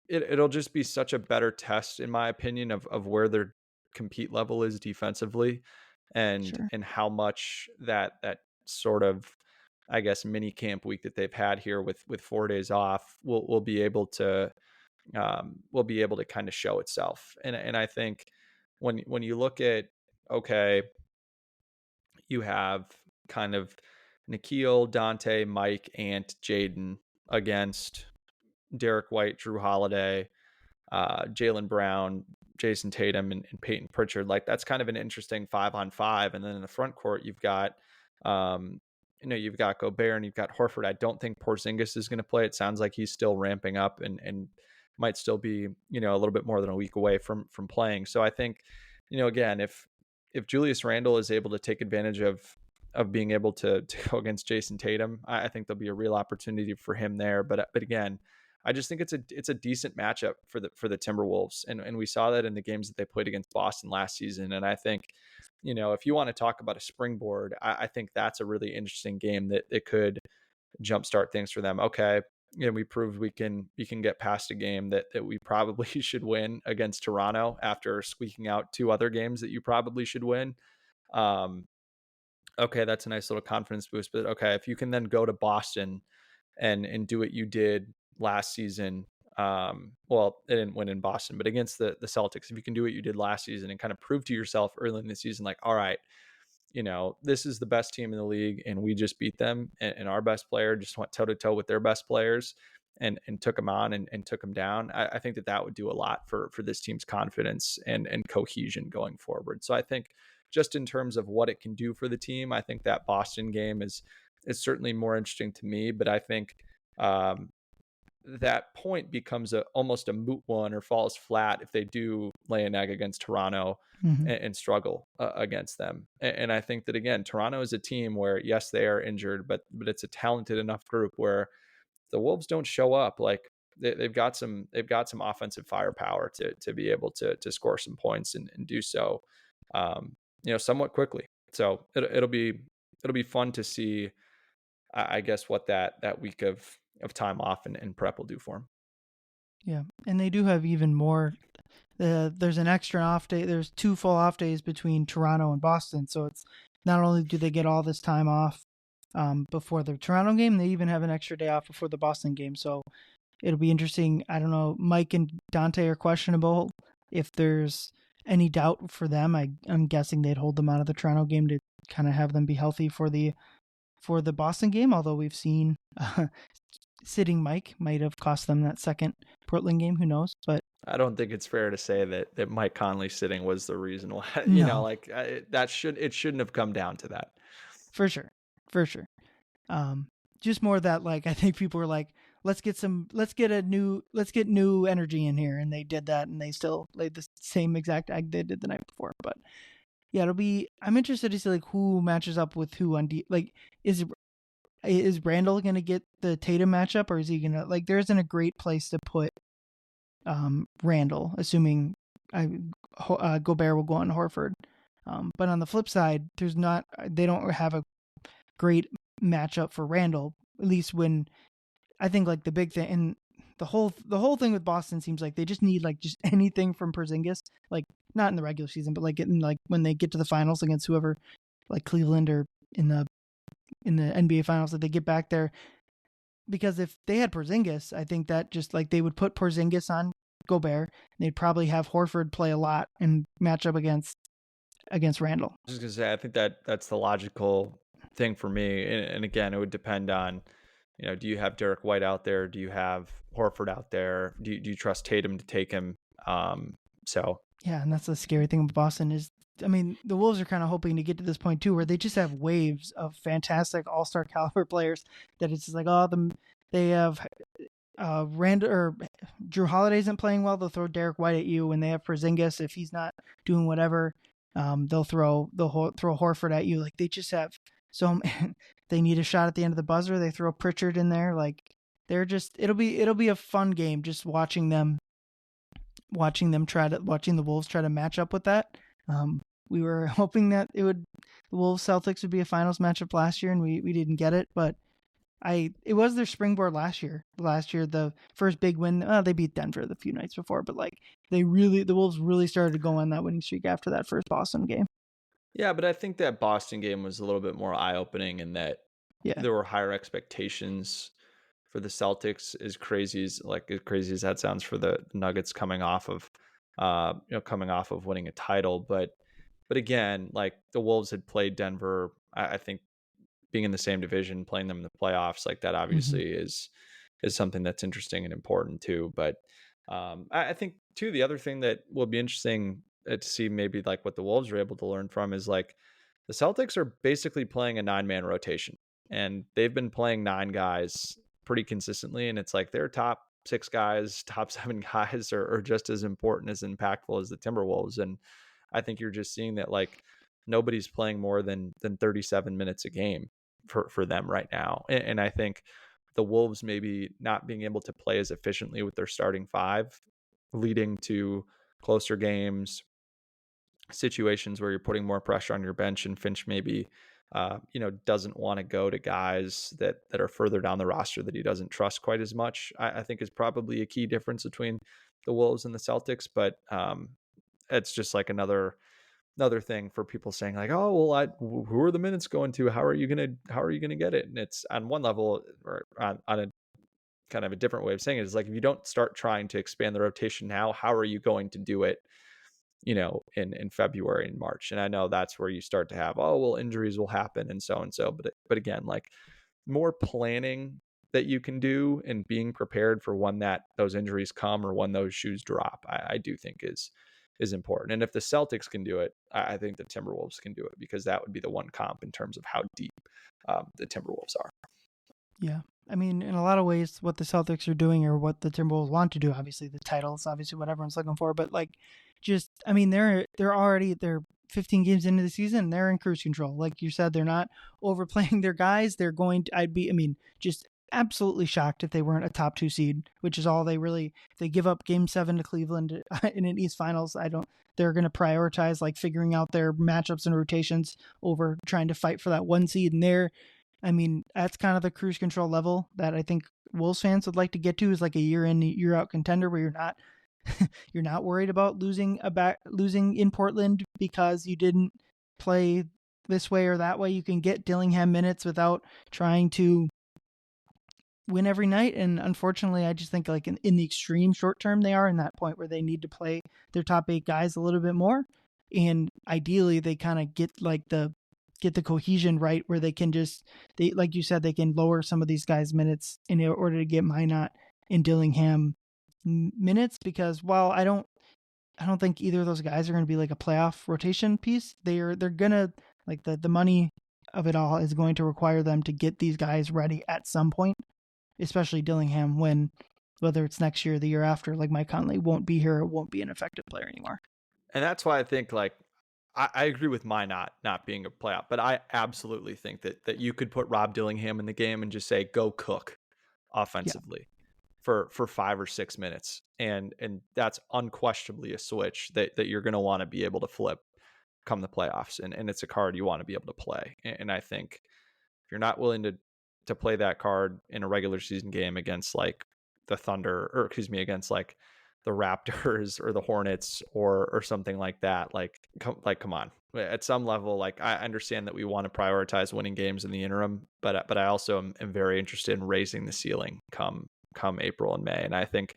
it'll just be such a better test, in my opinion, of where their compete level is defensively, and how much that sort of, I guess, mini camp week that they've had here with 4 days off will be able to kind of show itself. And I think when you look at, okay, you have kind of Nikhil, Dante, Mike, Ant, Jaden against Derek White, Drew Holiday, Jaylen Brown, Jason Tatum, and Peyton Pritchard. Like, that's kind of an interesting 5-on-5. And then in the front court, you've got you've got Gobert and you've got Horford. I don't think Porzingis is going to play. It sounds like he's still ramping up and might still be, a little bit more than a week away from playing. So I think, again, if Julius Randle is able to take advantage of being able to go against Jason Tatum, I think there'll be a real opportunity for him there. But again, I just think it's a decent matchup for the Timberwolves, and we saw that in the games that they played against Boston last season. And I think, if you want to talk about a springboard, I think that's a really interesting game that it could jumpstart things for them. Okay, we proved we can get past a game that we probably should win against Toronto after squeaking out 2 other games that you probably should win. Okay, that's a nice little confidence boost. But okay, if you can then go to Boston and do what you did last season, well, they didn't win in Boston, but against the Celtics, if you can do what you did last season and kind of prove to yourself early in the season, like, all right, this is the best team in the league and we just beat them, and our best player just went toe to toe with their best players and took them on and took them down. I think that would do a lot for this team's confidence and cohesion going forward. So I think, just in terms of what it can do for the team, I think that Boston game is certainly more interesting to me. But I think that point becomes almost a moot one, or falls flat, if they do lay an egg against Toronto and struggle against them. And I think that, again, Toronto is a team where, yes, they are injured, but it's a talented enough group where the Wolves don't show up. Like, they've got some offensive firepower to be able to score some points and do so, somewhat quickly. So it'll be fun to see, I guess, what that week of time off and prep will do for them.
Yeah, and they do have even more. There's an extra off day. There's 2 full off days between Toronto and Boston. So it's not only do they get all this time off before the Toronto game, they even have an extra day off before the Boston game. So it'll be interesting. I don't know. Mike and Dante are questionable. If there's any doubt for them, I'm guessing they'd hold them out of the Toronto game to kind of have them be healthy for the Boston game. Although we've seen sitting Mike might have cost them that second Portland game. Who knows? But
I don't think it's fair to say that Mike Conley sitting was the reason why.
no,
It shouldn't have come down to that.
for sure. Just more that like I think people were like, let's get new energy in here, and they did that, and they still laid the same exact egg they did the night before. But yeah, I'm interested to see like who matches up with who on like is Randall gonna get the Tatum matchup, or is he gonna like there isn't a great place to put Randall, assuming Gobert will go on Horford. But on the flip side, they don't have a great matchup for Randall, at least when I think like the big thing and the whole thing with Boston seems like they just need like just anything from Porzingis, like not in the regular season, but like when they get to the finals against whoever, like Cleveland or in the NBA finals, that they get back there. Because if they had Porzingis, I think that just like they would put Porzingis on Gobert, and they'd probably have Horford play a lot and match up against Randall.
I was just gonna say, I think that's the logical thing for me, and again, it would depend on, do you have Derek White out there? Do you have Horford out there? Do you trust Tatum to take him? So
yeah, and that's the scary thing with Boston is, I mean, the Wolves are kind of hoping to get to this point too, where they just have waves of fantastic all-star caliber players that it's just like, they have Randall or Drew Holiday isn't playing well, they'll throw Derek White at you. When they have Porzingis, if he's not doing whatever, they'll throw Horford at you. Like they just have they need a shot at the end of the buzzer, they throw Pritchard in there. Like it'll be a fun game just watching the Wolves try to match up with that. We were hoping that the Wolves Celtics would be a finals matchup last year, and we didn't get it, but it was their springboard last year. The first big win, they beat Denver the few nights before, but like the Wolves really started to go on that winning streak after that first Boston game.
Yeah, but I think that Boston game was a little bit more eye-opening in that there were higher expectations for the Celtics, as crazy as that sounds, for the Nuggets coming off of winning a title. But again, like the Wolves had played Denver, I think being in the same division, playing them in the playoffs, like that obviously is something that's interesting and important too. But I think too, the other thing that will be interesting to see maybe like what the Wolves are able to learn from is like the Celtics are basically playing a 9-man rotation, and they've been playing 9 guys pretty consistently. And it's like their top 6 guys, top 7 guys are just as important, as impactful as the Timberwolves. And I think you're just seeing that like nobody's playing more than 37 minutes a game for them right now. And I think the Wolves maybe not being able to play as efficiently with their starting 5, leading to closer games, situations where you're putting more pressure on your bench, and Finch maybe doesn't want to go to guys that are further down the roster that he doesn't trust quite as much, I think is probably a key difference between the Wolves and the Celtics. But it's just like another thing for people saying like, oh well, who are the minutes going to? How are you gonna get it? And it's on one level, or on a kind of a different way of saying it, is like, if you don't start trying to expand the rotation now, how are you going to do it in February and March? And I know that's where you start to have, oh well, injuries will happen and so. But again, like more planning that you can do and being prepared for when those injuries come or when those shoes drop, I do think is important. And if the Celtics can do it, I think the Timberwolves can do it, because that would be the one comp in terms of how deep the Timberwolves are.
Yeah. I mean, in a lot of ways, what the Celtics are doing, or what the Timberwolves want to do, obviously the titles, obviously what everyone's looking for, but like, just, I mean, they're 15 games into the season, they're in cruise control. Like you said, they're not overplaying their guys. Just absolutely shocked if they weren't a top 2 seed, which is all they give up game 7 to Cleveland in an East Finals. They're going to prioritize like figuring out their matchups and rotations over trying to fight for that 1 seed. And that's kind of the cruise control level that I think Wolves fans would like to get to, is like a year in, year out contender where you're not worried about losing in Portland because you didn't play this way or that way. You can get Dillingham minutes without trying to win every night. And unfortunately, I just think like in the extreme short term, they are in that point where they need to play their top 8 guys a little bit more. And ideally, they kind of get the cohesion right where they can they like you said, they can lower some of these guys' minutes in order to get Minot and Dillingham minutes, because while I don't think either of those guys are going to be like a playoff rotation piece, they're gonna like the money of it all is going to require them to get these guys ready at some point, especially Dillingham, when whether it's next year or the year after, like Mike Conley won't be here, won't be an effective player anymore.
And that's why I think like I agree with my not being a playoff, but I absolutely think that you could put Rob Dillingham in the game and just say go cook
Yeah.
offensively for 5 or 6 minutes, and that's unquestionably a switch that you're going to want to be able to flip come the playoffs, and it's a card you want to be able to play. And I think if you're not willing to play that card in a regular season game against like the Thunder, or excuse me, against like the Raptors or the Hornets or something like that, come on. At some level, like I understand that we want to prioritize winning games in the interim, but I also am very interested in raising the ceiling come April and May. And I think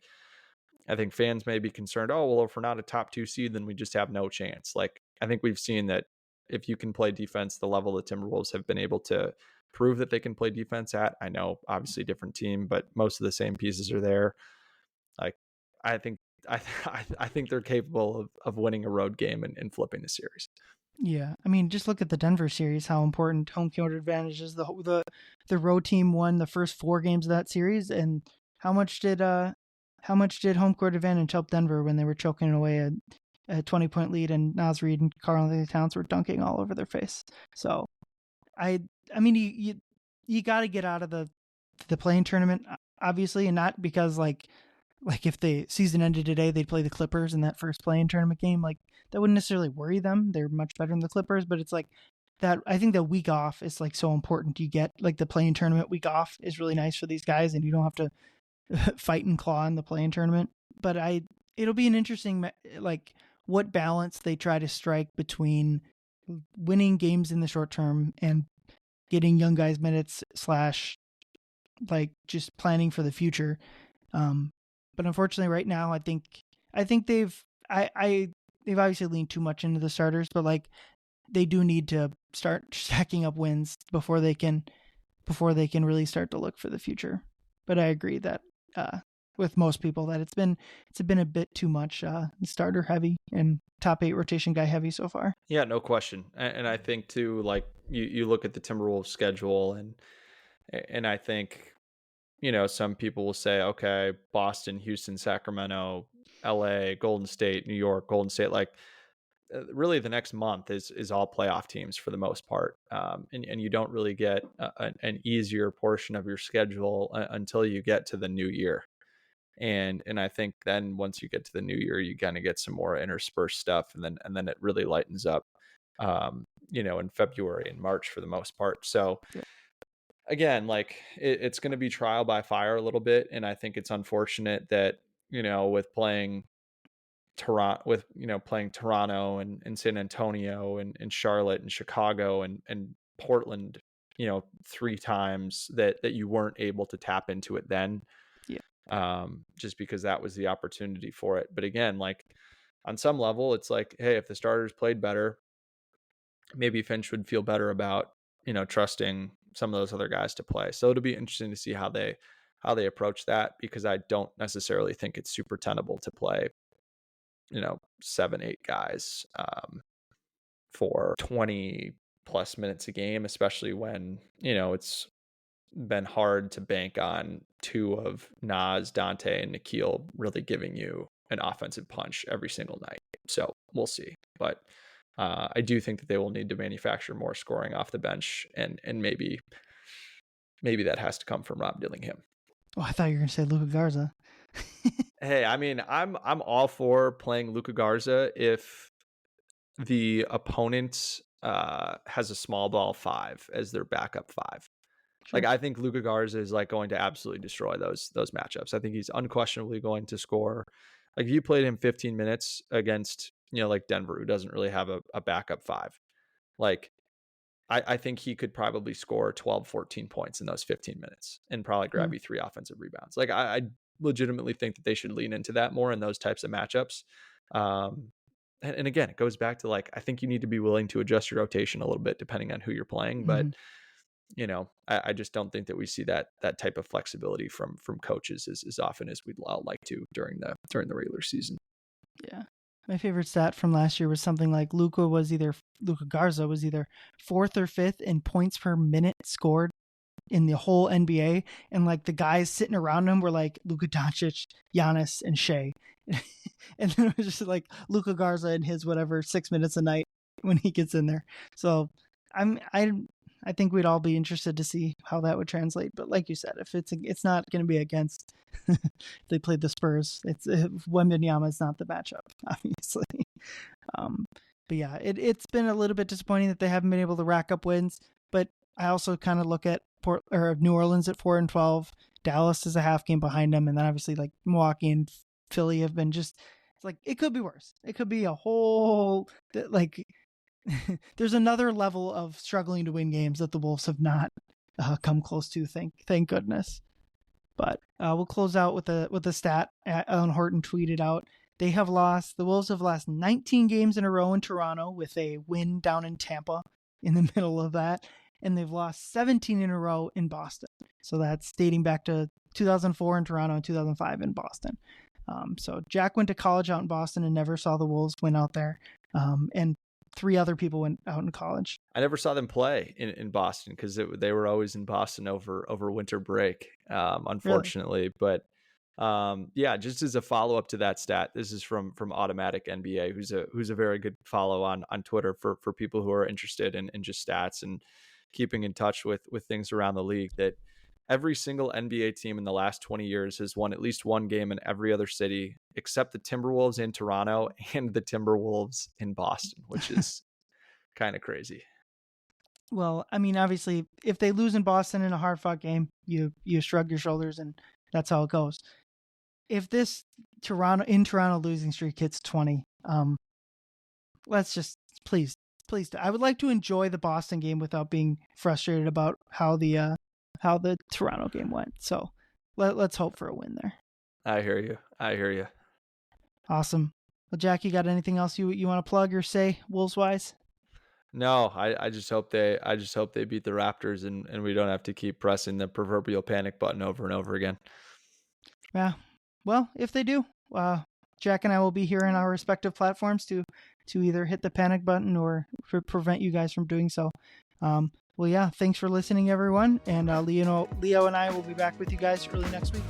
fans may be concerned, oh well, if we're not a top 2 seed, then we just have no chance. Like I think we've seen that if you can play defense the level the Timberwolves have been able to prove that they can play defense at, I know obviously different team, but most of the same pieces are there. Like I think I think they're capable of winning a road game and flipping the series.
Yeah, I mean, just look at the Denver series. How important home court advantage is. The road team won the first 4 games of that series, and how much did home court advantage help Denver when they were choking away a 20-point lead, and Naz Reid and Karl-Anthony Towns were dunking all over their face. So I mean, you got to get out of the playing tournament, obviously, and not because like if the season ended today, they'd play the Clippers in that first playing tournament game. Like that wouldn't necessarily worry them. They're much better than the Clippers, but it's like that. I think the week off is like so important. You get like the playing tournament week off is really nice for these guys, and you don't have to fight and claw in the playing tournament. But it'll be an interesting like what balance they try to strike between winning games in the short term and getting young guys minutes / like just planning for the future. But unfortunately, right now, I think they've they've obviously leaned too much into the starters, but like they do need to start stacking up wins before they can really start to look for the future. But I agree that with most people that it's been a bit too much starter heavy and top 8 rotation guy heavy so far.
Yeah, no question. And I think too, like you look at the Timberwolves schedule, and I think, you know, some people will say, okay, Boston, Houston, Sacramento, LA, Golden State, New York, Golden State, like really the next month is all playoff teams for the most part. And you don't really get an easier portion of your schedule until you get to the new year. And I think then once you get to the new year, you kind of get some more interspersed stuff, and then it really lightens up, you know, in February and March for the most part. So
Yeah.
again, like it's going to be trial by fire a little bit, and I think it's unfortunate that, you know, with playing Toronto and San Antonio and Charlotte and Chicago and Portland, you know, 3 times that you weren't able to tap into it then.
Yeah.
Just because that was the opportunity for it. But again, like on some level, it's like, hey, if the starters played better, maybe Finch would feel better about, you know, trusting some of those other guys to play. So it'll be interesting to see how they approach that, because I don't necessarily think it's super tenable to play, you know, 7-8 guys for 20 plus minutes a game, especially when, you know, it's been hard to bank on 2 of Nas, Dante, and Nikhil really giving you an offensive punch every single night. So we'll see. But I do think that they will need to manufacture more scoring off the bench, and maybe that has to come from Rob Dillingham.
Oh, I thought you were gonna say Luka Garza.
Hey, I mean, I'm all for playing Luka Garza if the opponent has a small ball 5 as their backup 5.
Sure.
Like I think Luka Garza is like going to absolutely destroy those matchups. I think he's unquestionably going to score. Like if you played him 15 minutes against, you know, like Denver, who doesn't really have a backup 5, like I think he could probably score 12, 14 points in those 15 minutes and probably grab you 3 offensive rebounds. Like I legitimately think that they should lean into that more in those types of matchups. And again, it goes back to like, I think you need to be willing to adjust your rotation a little bit depending on who you're playing. But I just don't think that we see that type of flexibility from coaches as often as we'd all like to during the regular season.
Yeah. My favorite stat from last year was something like Luka Garza was either 4th or 5th in points per minute scored in the whole NBA. And like the guys sitting around him were like Luka Doncic, Giannis, and Shea. And then it was just like Luka Garza and his 6 minutes a night when he gets in there. So I think we'd all be interested to see how that would translate. But like you said, if it's not going to be against if they played the Spurs, Wembanyama is not the matchup, obviously. But yeah, it's been a little bit disappointing that they haven't been able to rack up wins. But I also kind of look at New Orleans at 4-12, Dallas is a half game behind them, and then obviously like Milwaukee and Philly have been just like it could be worse. It could be a whole like. There's another level of struggling to win games that the Wolves have not come close to. Thank goodness. But we'll close out with a stat. Alan Horton tweeted out the Wolves have lost 19 games in a row in Toronto with a win down in Tampa in the middle of that, and they've lost 17 in a row in Boston. So that's dating back to 2004 in Toronto and 2005 in Boston. So Jack went to college out in Boston and never saw the Wolves win out there. And 3 other people went out in college.
I never saw them play in Boston because they were always in Boston over winter break, unfortunately. Really? But just as a follow up to that stat, this is from Automatic NBA, who's a very good follow on Twitter for people who are interested in just stats and keeping in touch with things around the league. That every single NBA team in the last 20 years has won at least one game in every other city except the Timberwolves in Toronto and the Timberwolves in Boston, which is kind of crazy.
Well, I mean, obviously, if they lose in Boston in a hard-fought game, you shrug your shoulders, and that's how it goes. If this Toronto losing streak hits 20, let's just please. I would like to enjoy the Boston game without being frustrated about how the Toronto game went. So let's hope for a win there.
I hear you.
Awesome. Well, Jack, you got anything else you want to plug or say Wolves wise?
No, I just hope they beat the Raptors and we don't have to keep pressing the proverbial panic button over and over again.
Yeah. Well, if they do, Jack and I will be here in our respective platforms to either hit the panic button or prevent you guys from doing so. Well, yeah, thanks for listening, everyone. And Leo and I will be back with you guys early next week.